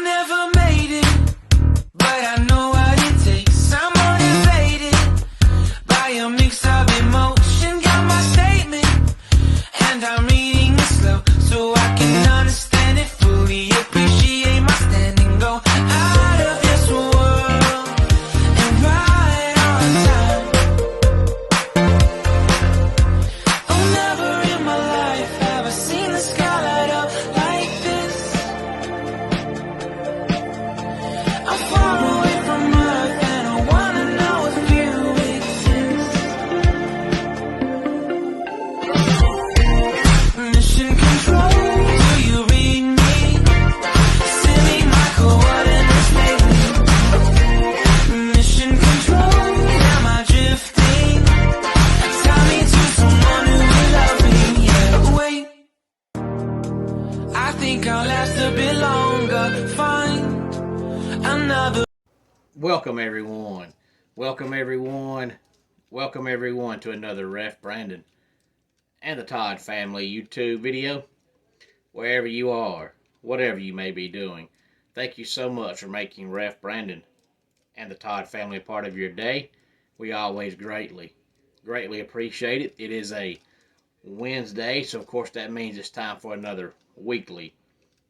never made it, but I know what it takes. I'm motivated by a mix of emotion. Got my statement, and I'm reading it slow so I can understand it fully. Appreciate my standing, go out of this world and right on time. Oh, never in my life have I seen the sky light up like this. I'm far away from Earth and I wanna know if you exist. Mission control, do you read me? Send me my coordinates lately. Mission control, am I drifting? Tie me to someone who will love me, yeah. Wait, I think I'll last a bit longer. Find another. Welcome everyone. Welcome everyone. Welcome everyone to another Ref Brandon and the Todd family YouTube video. Wherever you are, whatever you may be doing, thank you so much for making Ref Brandon and the Todd family a part of your day. We always greatly appreciate it. It is a Wednesday, so of course that means it's time for another weekly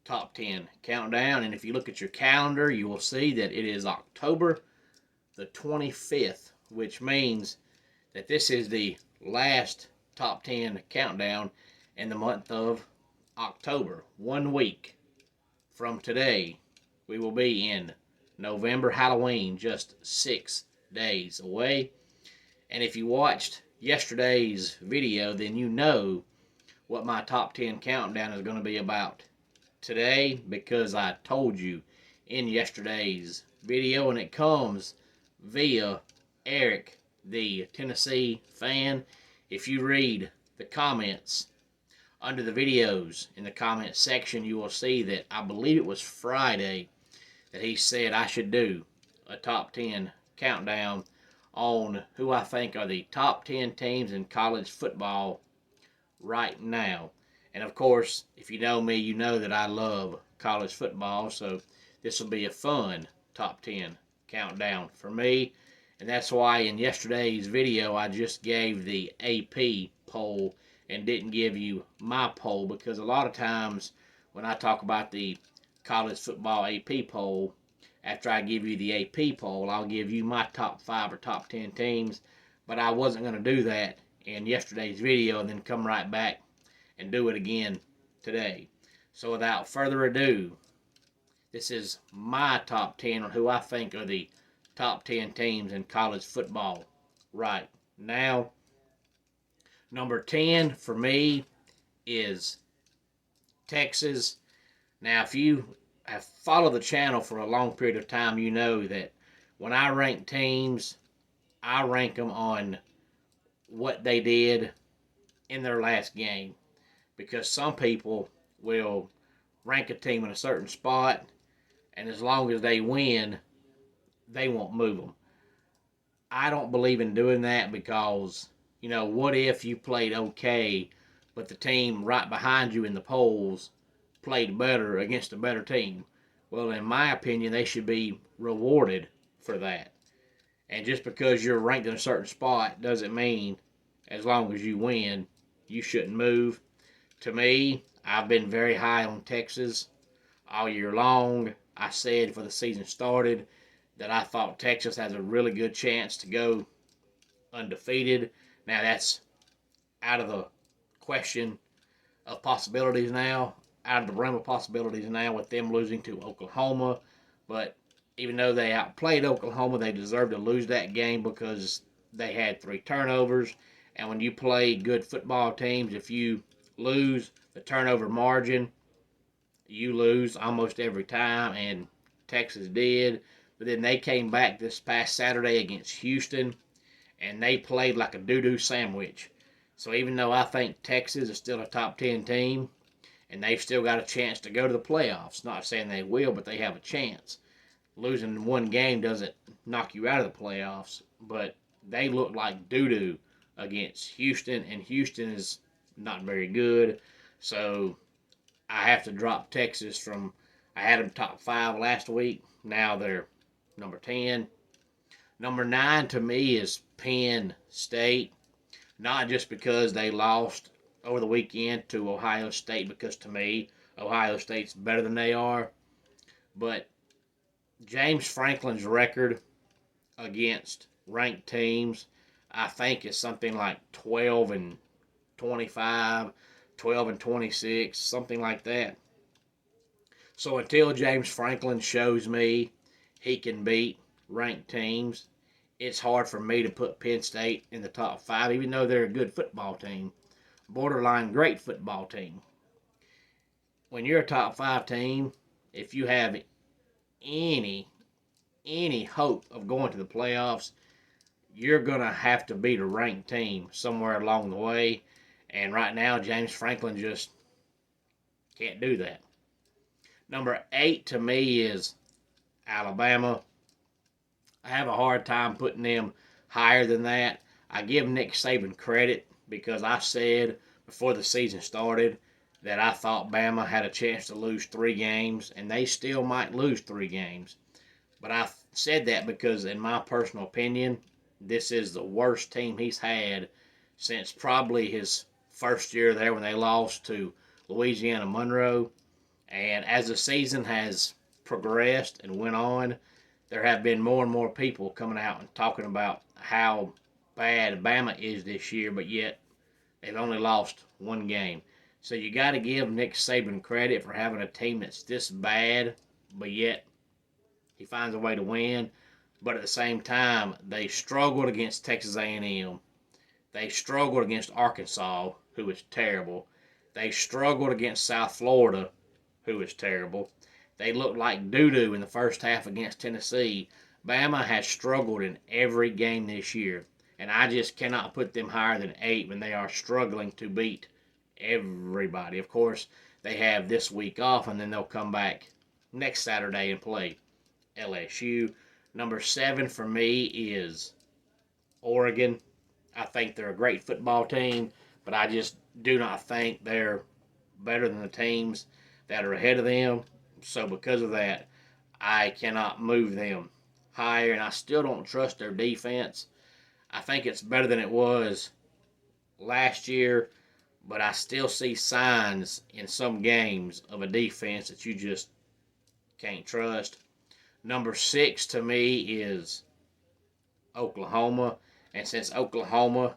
Top 10 countdown. And if you look at your calendar, you will see that it is October the 25th, which means that this is the last Top 10 countdown in the month of October. 1 week from today, we will be in November, Halloween, just 6 days away. And if you watched yesterday's video, then you know what my Top 10 countdown is going to be about today, because I told you in yesterday's video, and it comes via Eric, the Tennessee fan. If you read the comments under the videos in the comment section, you will see that I believe it was Friday that he said I should do a top 10 countdown on who I think are the top 10 teams in college football right now. And of course, if you know me, you know that I love college football, so this will be a fun top 10 countdown for me. And that's why in yesterday's video, I just gave the AP poll and didn't give you my poll, because a lot of times when I talk about the college football AP poll, after I give you the AP poll, I'll give you my top 5 or top 10 teams. But I wasn't going to do that in yesterday's video and then come right back and do it again today. So without further ado, this is my top 10 on who I think are the top 10 teams in college football right now. Number 10 for me is Texas. Now, if you have followed the channel for a long period of time, you know that when I rank teams, I rank them on what they did in their last game. Because some people will rank a team in a certain spot, and as long as they win, they won't move them. I don't believe in doing that, because, you know, what if you played okay, but the team right behind you in the polls played better against a better team? Well, in my opinion, they should be rewarded for that. And just because you're ranked in a certain spot doesn't mean, as long as you win, you shouldn't move. To me, I've been very high on Texas all year long. I said before the season started that I thought Texas has a really good chance to go undefeated. Now, that's out of the question of possibilities now, out of the realm of possibilities now with them losing to Oklahoma. But even though they outplayed Oklahoma, they deserved to lose that game because they had 3 turnovers. And when you play good football teams, if you lose the turnover margin, you lose almost every time, and Texas did. But then they came back this past Saturday against Houston, and they played like a doo-doo sandwich. So even though I think Texas is still a top 10 team, and they've still got a chance to go to the playoffs, not saying they will, but they have a chance. Losing one game doesn't knock you out of the playoffs, but they look like doo-doo against Houston, and Houston is not very good. So I have to drop Texas from I had them top 5 last week. Now they're number 10. Number 9 to me is Penn State. Not just because they lost over the weekend to Ohio State, because to me, Ohio State's better than they are. But James Franklin's record against ranked teams, I think, is something like 12 and 25, 12 and 26, something like that. So until James Franklin shows me he can beat ranked teams, it's hard for me to put Penn State in the top 5, even though they're a good football team, borderline great football team. When you're a top 5 team, if you have any hope of going to the playoffs, you're going to have to beat a ranked team somewhere along the way. And right now, James Franklin just can't do that. Number 8 to me is Alabama. I have a hard time putting them higher than that. I give Nick Saban credit because I said before the season started that I thought Bama had a chance to lose 3 games, and they still might lose 3 games. But I said that because, in my personal opinion, this is the worst team he's had since probably his first year there when they lost to Louisiana Monroe. And as the season has progressed and went on, there have been more and more people coming out and talking about how bad Bama is this year, but yet they've only lost 1 game. So you got to give Nick Saban credit for having a team that's this bad, but yet he finds a way to win. But at the same time, they struggled against Texas A&M. They struggled against Arkansas, who is terrible. They struggled against South Florida, who is terrible. They looked like doo-doo in the first half against Tennessee. Bama has struggled in every game this year, and I just cannot put them higher than 8 when they are struggling to beat everybody. Of course, they have this week off, and then they'll come back next Saturday and play LSU. Number 7 for me is Oregon. I think they're a great football team, but I just do not think they're better than the teams that are ahead of them. So because of that, I cannot move them higher, and I still don't trust their defense. I think it's better than it was last year, but I still see signs in some games of a defense that you just can't trust. Number 6 to me is Oklahoma, and since Oklahoma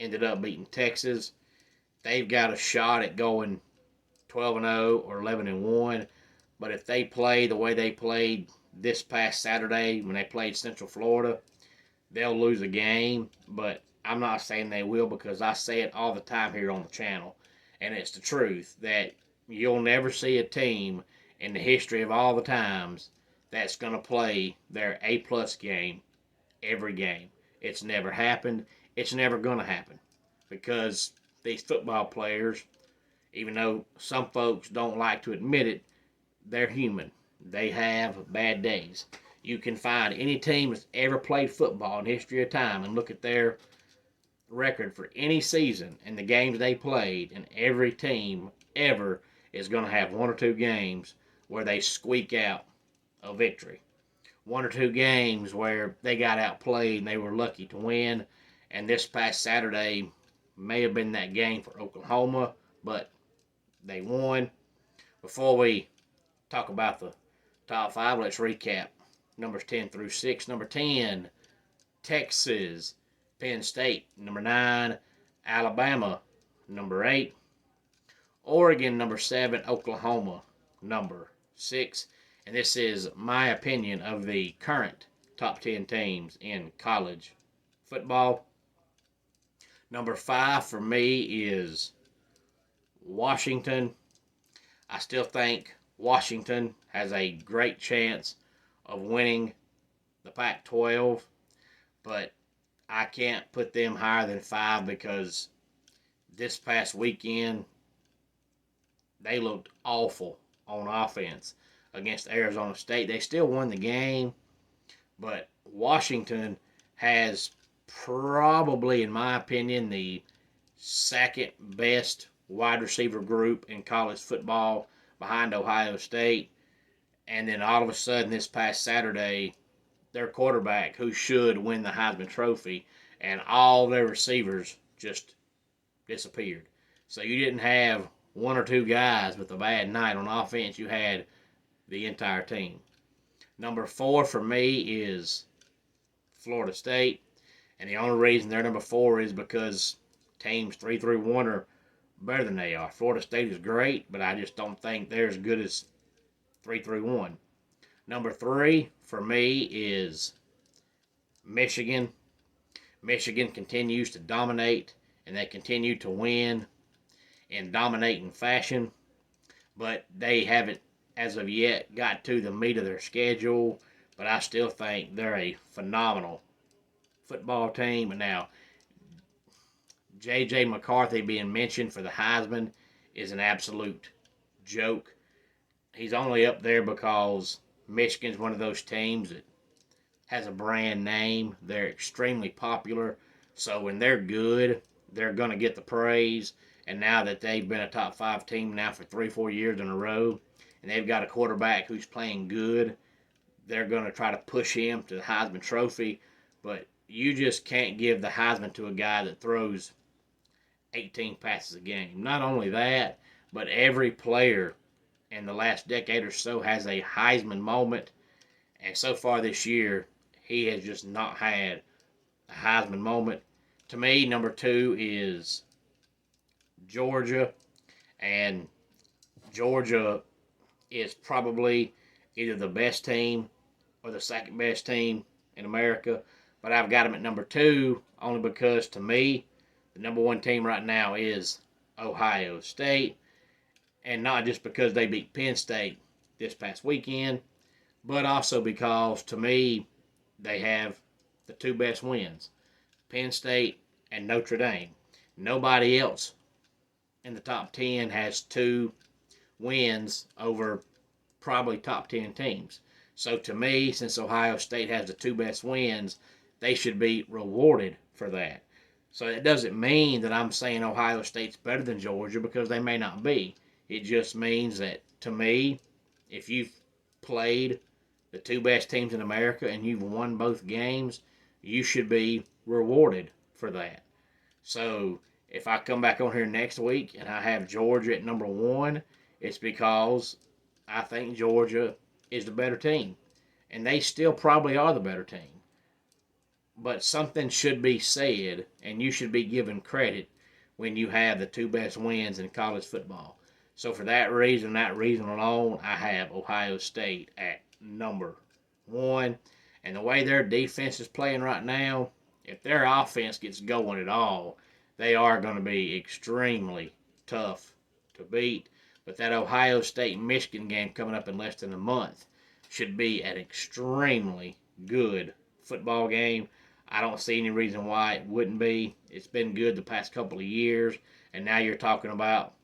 ended up beating Texas, they've got a shot at going 12-0 or 11-1. But if they play the way they played this past Saturday when they played Central Florida, they'll lose a game. But I'm not saying they will, because I say it all the time here on the channel. And it's the truth that you'll never see a team in the history of all the times that's going to play their A-plus game every game. It's never happened. It's never going to happen. Because these football players, even though some folks don't like to admit it, they're human. They have bad days. You can find any team that's ever played football in history of time and look at their record for any season and the games they played, and every team ever is going to have 1 or 2 games where they squeak out a victory. 1 or 2 games where they got outplayed and they were lucky to win. And this past Saturday may have been that game for Oklahoma, but they won. Before we talk about the top 5, let's recap numbers 10 through 6. Number 10, Texas. Penn State. Number 9, Alabama. Number 8, Oregon. Number 7, Oklahoma. Number 6. And this is my opinion of the current top 10 teams in college football. Number 5 for me is Washington. I still think Washington has a great chance of winning the Pac-12, but I can't put them higher than 5 because this past weekend they looked awful on offense against Arizona State. They still won the game, but Washington has probably, in my opinion, the second best wide receiver group in college football behind Ohio State. And then all of a sudden, this past Saturday, their quarterback, who should win the Heisman Trophy, and all their receivers just disappeared. So you didn't have one or two guys with a bad night on offense. You had the entire team. Number 4 for me is Florida State. And the only reason they're number 4 is because teams 3-1 are better than they are. Florida State is great, but I just don't think they're as good as 3-1. Number 3 for me is Michigan. Michigan continues to dominate, and they continue to win in dominating fashion, but they haven't, as of yet, got to the meat of their schedule. But I still think they're a phenomenal football team. And now, J.J. McCarthy being mentioned for the Heisman is an absolute joke. He's only up there because Michigan's one of those teams that has a brand name. They're extremely popular. So when they're good, they're going to get the praise. And now that they've been a top 5 team now for 3-4 years in a row, and they've got a quarterback who's playing good, they're going to try to push him to the Heisman Trophy. But you just can't give the Heisman to a guy that throws 18 passes a game. Not only that, but every player in the last decade or so has a Heisman moment. And so far this year, he has just not had a Heisman moment. To me, number 2 is Georgia. And Georgia is probably either the best team or the second best team in America. But I've got them at number 2 only because, to me, the number 1 team right now is Ohio State. And not just because they beat Penn State this past weekend, but also because, to me, they have the 2 best wins, Penn State and Notre Dame. Nobody else in the top 10 has 2 wins over probably top 10 teams. So to me, since Ohio State has the 2 best wins, they should be rewarded for that. So it doesn't mean that I'm saying Ohio State's better than Georgia, because they may not be. It just means that, to me, if you've played the 2 best teams in America and you've won both games, you should be rewarded for that. So if I come back on here next week and I have Georgia at number 1, it's because I think Georgia is the better team. And they still probably are the better team. But something should be said, and you should be given credit when you have the 2 best wins in college football. So for that reason alone, I have Ohio State at number 1. And the way their defense is playing right now, if their offense gets going at all, they are going to be extremely tough to beat. But that Ohio State-Michigan game coming up in less than a month should be an extremely good football game. I don't see any reason why it wouldn't be. It's been good the past couple of years, and now you're talking about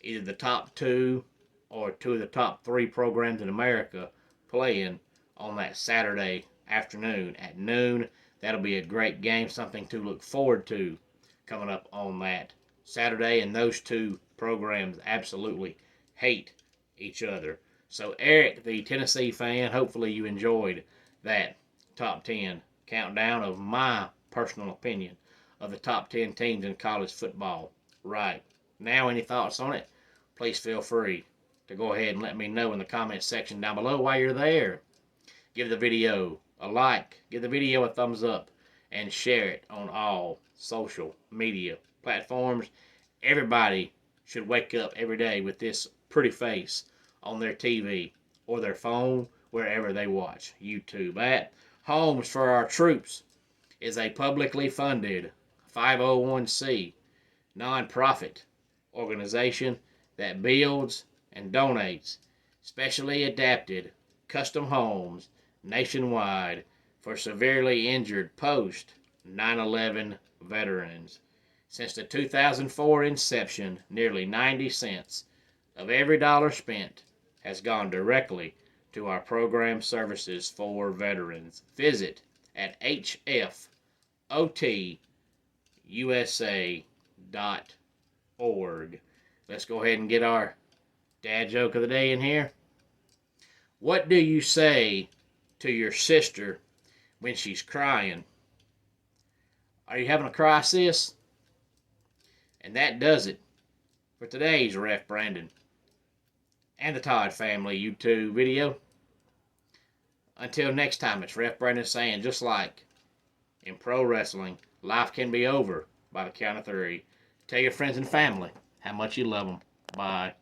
either the top 2 or 2 of the top 3 programs in America playing on that Saturday afternoon at noon. That'll be a great game, something to look forward to coming up on that Saturday. And those 2 programs absolutely hate each other. So Eric, the Tennessee fan, hopefully you enjoyed that top 10 countdown of my personal opinion of the top 10 teams in college football right now. Any thoughts on it? Please feel free to go ahead and let me know in the comments section down below. While you're there, give the video a like, give the video a thumbs up, and share it on all social media platforms. Everybody should wake up every day with this pretty face on their TV or their phone, wherever they watch YouTube at. Homes for Our Troops is a publicly funded 501c nonprofit organization that builds and donates specially adapted custom homes nationwide for severely injured post 9/11 veterans. Since the 2004 inception, nearly 90 cents of every dollar spent has gone directly to our program services for veterans. Visit at hfotusa.org. Let's go ahead and get our dad joke of the day in here. What do you say to your sister when she's crying? Are you having a crisis? And that does it for today's Ref Brandon and the Todd Family YouTube video. Until next time, it's Ref Brandon saying, just like in pro wrestling, life can be over by the count of three. Tell your friends and family how much you love them. Bye.